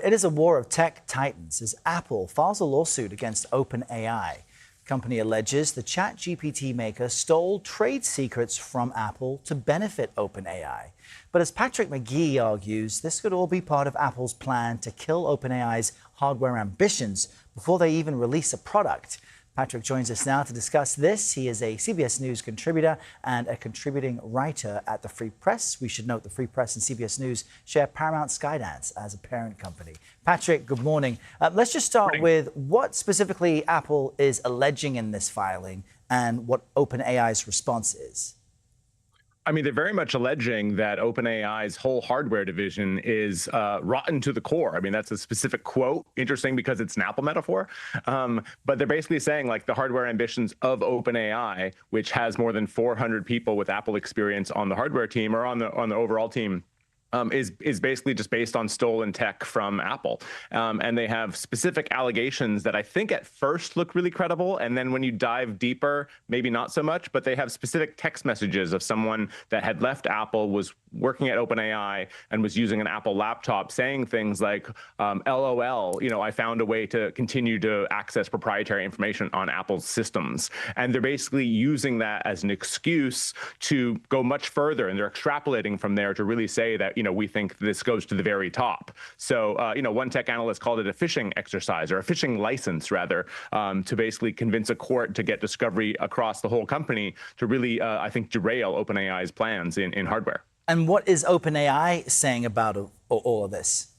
it is a war of tech titans as Apple files a lawsuit against OpenAI. The company alleges the ChatGPT maker stole trade secrets from Apple to benefit OpenAI. But as Patrick McGee argues, this could all be part of Apple's plan to kill OpenAI's hardware ambitions before they even release a product. Patrick joins us now to discuss this. He is a CBS News contributor and a contributing writer at the Free Press. We should note the Free Press and CBS News share Paramount Skydance as a parent company. Patrick, good morning. Let's just start with what specifically Apple is alleging in this filing and what OpenAI's response is. I mean, they're very much alleging that OpenAI's whole hardware division is rotten to the core. I mean, that's a specific quote. Interesting because it's an Apple metaphor. But they're basically saying like the hardware ambitions of OpenAI, which has more than 400 people with Apple experience on the hardware team or on the overall team, is basically just based on stolen tech from Apple. And they have specific allegations that I think at first look really credible. And then when you dive deeper, maybe not so much, but they have specific text messages of someone that had left Apple, was working at OpenAI and was using an Apple laptop saying things like, LOL, I found a way to continue to access proprietary information on Apple's systems. And they're basically using that as an excuse to go much further. And they're extrapolating from there to really say that, we think this goes to the very top. So, one tech analyst called it a phishing exercise or a phishing license, rather, to basically convince a court to get discovery across the whole company to really, I think, derail OpenAI's plans in hardware. And what is OpenAI saying about all of this?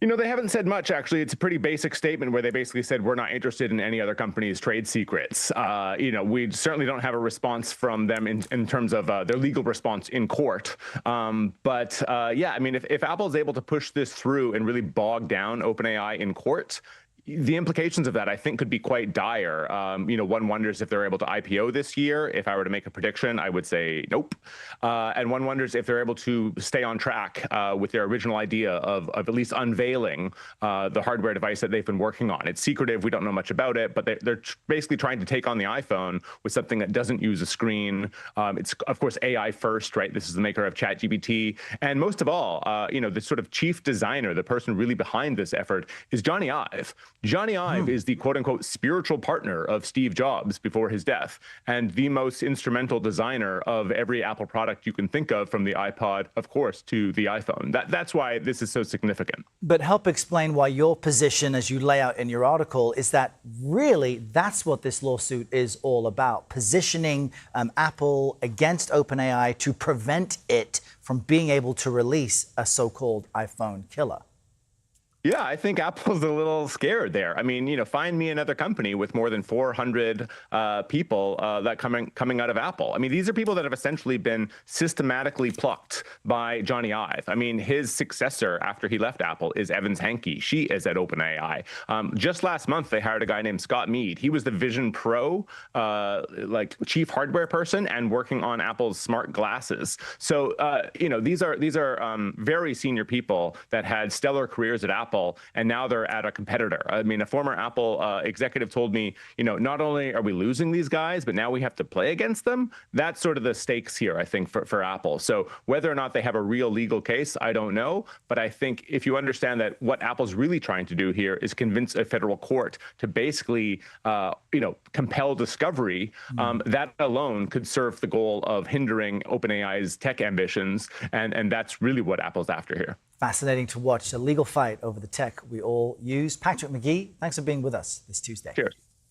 They haven't said much, actually. It's a pretty basic statement where they basically said, we're not interested in any other company's trade secrets. We certainly don't have a response from them in terms of their legal response in court. Yeah, I mean, if Apple is able to push this through and really bog down OpenAI in court, the implications of that, I think, could be quite dire. One wonders if they're able to IPO this year. If I were to make a prediction, I would say nope. And one wonders if they're able to stay on track with their original idea of at least unveiling the hardware device that they've been working on. It's secretive. We don't know much about it, but they're basically trying to take on the iPhone with something that doesn't use a screen. It's, of course, AI first, right? This is the maker of ChatGPT. And most of all, the sort of chief designer, the person really behind this effort, is Johnny Ive. Johnny Ive is the quote-unquote spiritual partner of Steve Jobs before his death and the most instrumental designer of every Apple product you can think of, from the iPod, of course, to the iPhone. That's why this is so significant. But help explain why your position, as you lay out in your article, is that really that's what this lawsuit is all about, positioning Apple against OpenAI to prevent it from being able to release a so-called iPhone killer. Yeah, I think Apple's a little scared there. I mean, find me another company with more than 400 people that coming out of Apple. I mean, these are people that have essentially been systematically plucked by Johnny Ive. I mean, his successor after he left Apple is Evans Hankey. She is at OpenAI. Just last month, they hired a guy named Scott Mead. He was the Vision Pro, chief hardware person and working on Apple's smart glasses. So, these are very senior people that had stellar careers at Apple. And now they're at a competitor. I mean, a former Apple executive told me, not only are we losing these guys, but now we have to play against them. That's sort of the stakes here, I think, for Apple. So whether or not they have a real legal case, I don't know. But I think if you understand that what Apple's really trying to do here is convince a federal court to basically, compel discovery, that alone could serve the goal of hindering OpenAI's tech ambitions. And that's really what Apple's after here. Fascinating to watch a legal fight over the tech we all use. Patrick McGee, thanks for being with us this Tuesday. Cheers.